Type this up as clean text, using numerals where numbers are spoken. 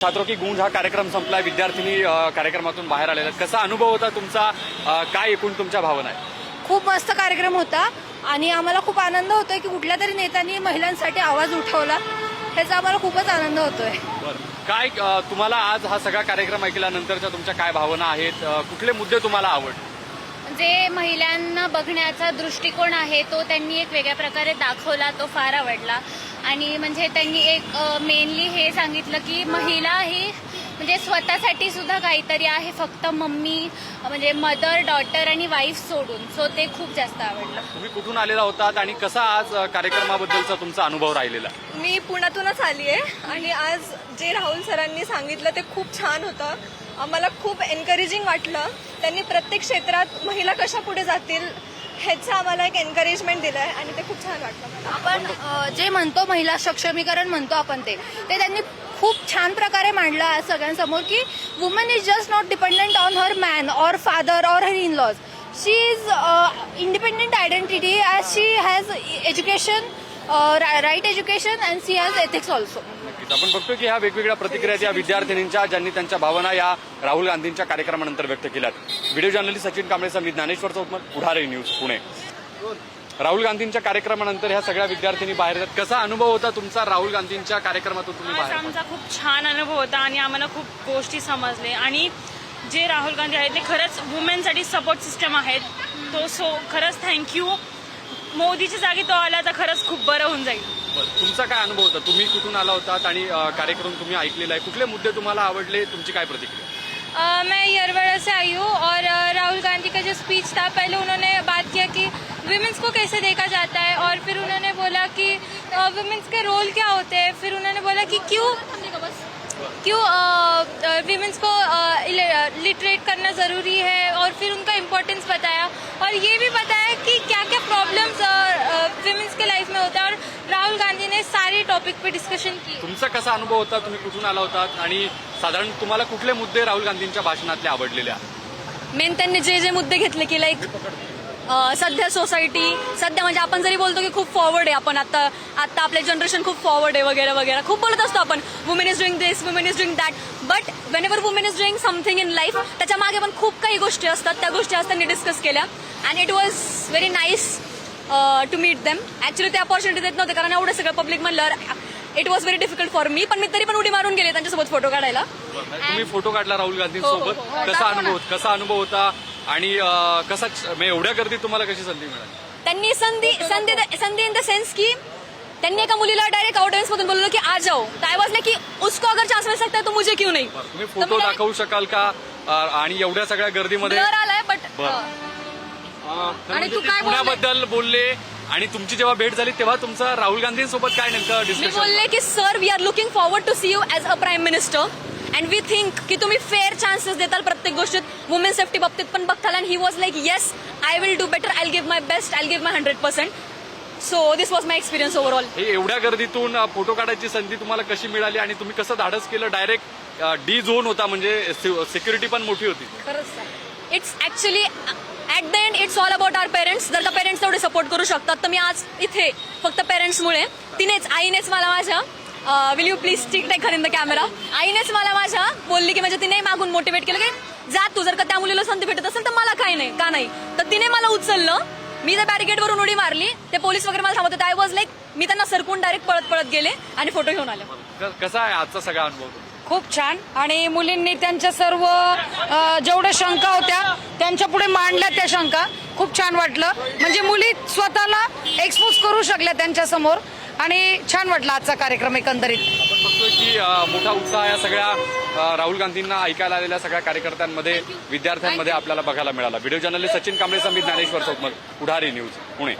छात्रों की गूंज हा कार्यक्रम संपलाय. विद्यार्थिनी कार्यक्रमातून बाहेर आलेल्या. कसा अनुभव होता तुमचा? काय एकूण तुमच्या भावना आहे? खूप मस्त कार्यक्रम होता आणि आम्हाला खूप आनंद होतोय की कुठल्या तरी नेत्यांनी महिलांसाठी आवाज उठवला. ह्याचा आम्हाला खूपच आनंद होतोय. काय तुम्हाला आज हा सगळा कार्यक्रम ऐकल्यानंतरच्या तुमच्या काय भावना आहेत? कुठले मुद्दे तुम्हाला आवडले? जे महिलांना बघण्याचा दृष्टिकोन आहे तो त्यांनी एक वेगळ्या प्रकारे दाखवला, तो फार आवडला. आणि म्हणजे त्यांनी एक मेनली हे सांगितलं की महिला ही म्हणजे स्वतःसाठी सुद्धा काहीतरी आहे, फक्त मम्मी म्हणजे मदर, डॉटर आणि वाईफ सोडून. सो ते खूप जास्त आवडलं. तुम्ही कुठून आलेला होतात आणि कसा आज कार्यक्रमाबद्दलचा तुमचा अनुभव राहिलेला? मी पुण्यातूनच आली आहे आणि आज जे राहुल सरांनी सांगितलं ते खूप छान होतं. आम्हाला खूप एनकरेजिंग वाटलं. त्यांनी प्रत्येक क्षेत्रात महिला कशा पुढे जातील ह्याचं आम्हाला एक एनकरेजमेंट दिलंय आणि ते खूप छान वाटलं मला. आपण जे म्हणतो महिला सक्षमीकरण म्हणतो आपण ते त्यांनी खूप छान प्रकारे मांडलं आज सगळ्यांसमोर की woman is just not dependent on her man or father or her in laws. She is independent identity as she has education, right education and she has ethics also. आपण बघतो की ह्या वेगवेगळ्या प्रतिक्रिया या विद्यार्थिनींच्या ज्यांनी त्यांच्या भावना या राहुल गांधींच्या कार्यक्रमानंतर व्यक्त केल्यात. व्हिडिओ जर्नलिस्ट सचिन कांबळेसह मी ज्ञानेश्वर चौतमल, पुढारी न्यूज, पुणे. राहुल गांधींच्या कार्यक्रमानंतर ह्या सगळ्या विद्यार्थिनी बाहेर येतात. कसा अनुभव होता तुमचा राहुल गांधींच्या कार्यक्रमातून तुम्ही आज बाहेर? आमचा खूप छान अनुभव होता आणि आम्हाला खूप गोष्टी समजले. आणि जे राहुल गांधी आहेत ते खरंच वुमेनसाठी सपोर्ट सिस्टम आहेत. तो खरंच थँक्यू. मोदीच्या जागी तो आला तर खरंच खूप बरं होऊन जाईल. तुमचा काय अनुभव होता? तुम्ही कुठून आला होतात आणि कार्यक्रम तुम्ही ऐकलेला आहे? कुठले मुद्दे तुम्हाला आवडले? तुमची काय प्रतिक्रिया? मैं यरवड़ा से आई हूँ और राहुल गांधी का जो स्पीच था, पहले उन्होंने बात किया कि विमेंस को कैसे देखा जाता है और फिर उन्होंने बोला कि विमेंस के रोल क्या होते हैं. फिर उन्होंने बोला कि क्यों विमेंस को लिटरेट करना ज़रूरी है और फिर उनका इम्पोर्टेंस बताया और ये भी बताया कि क्या क्या प्रॉब्लम्स विमेंस के लाइफ में होता है. और राहुल गांधी ने सारे टॉपिक पे डिस्कशन की. तुमचा कसा अनुभव होता? तुम्ही कुठून आला होतात आणि साधारण तुम्हाला कुठले मुद्दे राहुल गांधींच्या भाषणातले आवडलेले आहेत? मेन त्यांनी जे जे मुद्दे घेतले की लाईक सध्या सोसायटी सध्या म्हणजे आपण जरी बोलतो की खूप फॉरवर्ड आहे, आपण आता आपले जनरेशन खूप फॉरवर्ड आहे वगैरे वगैरे खूप बोलत असतो आपण women is doing this, women is doing that. But Wien ever women is doing something in life त्याच्या मागे पण खूप काही गोष्टी असतात. त्या गोष्टी आज त्यांनी डिस्कस केल्या and it was very nice to meet them. Actually ते अपॉर्च्युनिटी देत नव्हते कारण एवढं सगळं पब्लिक म्हणल्यावर it was very difficult for me. पण मी तरी पण उडी मारून गेले त्यांच्यासोबत फोटो काढायला. तुम्ही फोटो काढला राहुल गांधींसोबत. कसा अनुभव होता आणि कसा एवढ्या गर्दीत तुम्हाला कशी संधी मिळाली? त्यांनी संधी इन द सेन्स की त्यांनी एका मुलीला डायरेक्ट ऑडियन्स मधून बोललो की आ जाओ. आय वॉज लाइक की उसको अगर चान्स मिल सकता है तो मुझे क्यों नहीं. तुम्ही फोटो दाखवू शकाल का? आणि एवढ्या सगळ्या गर्दीमध्ये ब्लर आलाय बट. आणि तू काय पुण्याबद्दल बोलले आणि तुमची जेव्हा भेट झाली तेव्हा तुमचं राहुल गांधींसोबत काय नेमकं मी डिस्कशन? बोलले की sir we are looking forward to see you as a prime minister and we think की तुम्ही फेअर चान्सेस देताल प्रत्येक गोष्टीत, वुमेन सेफ्टी बाबतीत पण बघताल. And he was like yes I will do better, I give my best, I give my 100%. So this was my experience overall. हे एवढ्या गर्दीतून photo काढायची संधी तुम्हाला कशी मिळाली आणि तुम्ही कसं धाडस केलं? डायरेक्ट डी झोन होता म्हणजे सिक्युरिटी पण मोठी होती. खरंच it's actually at the end it's all about our parents. जर का पेरेंट्स तेवढे सपोर्ट करू शकतात तर मी आज इथे फक्त पेरेंट्समुळे. आईनेच मला माझ्या will you please take her in the camera. आईनेच मला माझ्या बोलली की म्हणजे तिने मागून मोटिवेट केलं की जा तू, जर का त्या मुलीला संधी भेटत असेल तर मला काय नाही, का नाही. तर तिने मला उचललं. मी त्या बॅरिकेडवरून उडी मारली. ते पोलीस वगैरे मला थांबवत होते. आय वॉज लाईक मी त्यांना सरकून डायरेक्ट पळत गेले आणि फोटो घेऊन आले. कसा आहे आजचा सगळा अनुभव? खूप छान. आणि मुलींनी त्यांच्या सर्व जेवढ्या शंका होत्या त्यांच्या पुढे मांडल्या. त्या शंका खूप छान वाटलं. म्हणजे मुली स्वतःला एक्सपोज करू शकल्या त्यांच्या समोर आणि छान वाटलं आजचा कार्यक्रम एकंदरीत. आपण बघतोय की मोठा उत्साह या सगळ्या राहुल गांधींना ऐकायला आलेल्या सगळ्या कार्यकर्त्यांमध्ये, विद्यार्थ्यांमध्ये आपल्याला बघायला मिळाला. व्हिडिओ जर्नलिस्ट सचिन कांबळेसह मी ज्ञानेश्वर चौतमल, पुढारी न्यूज, पुणे.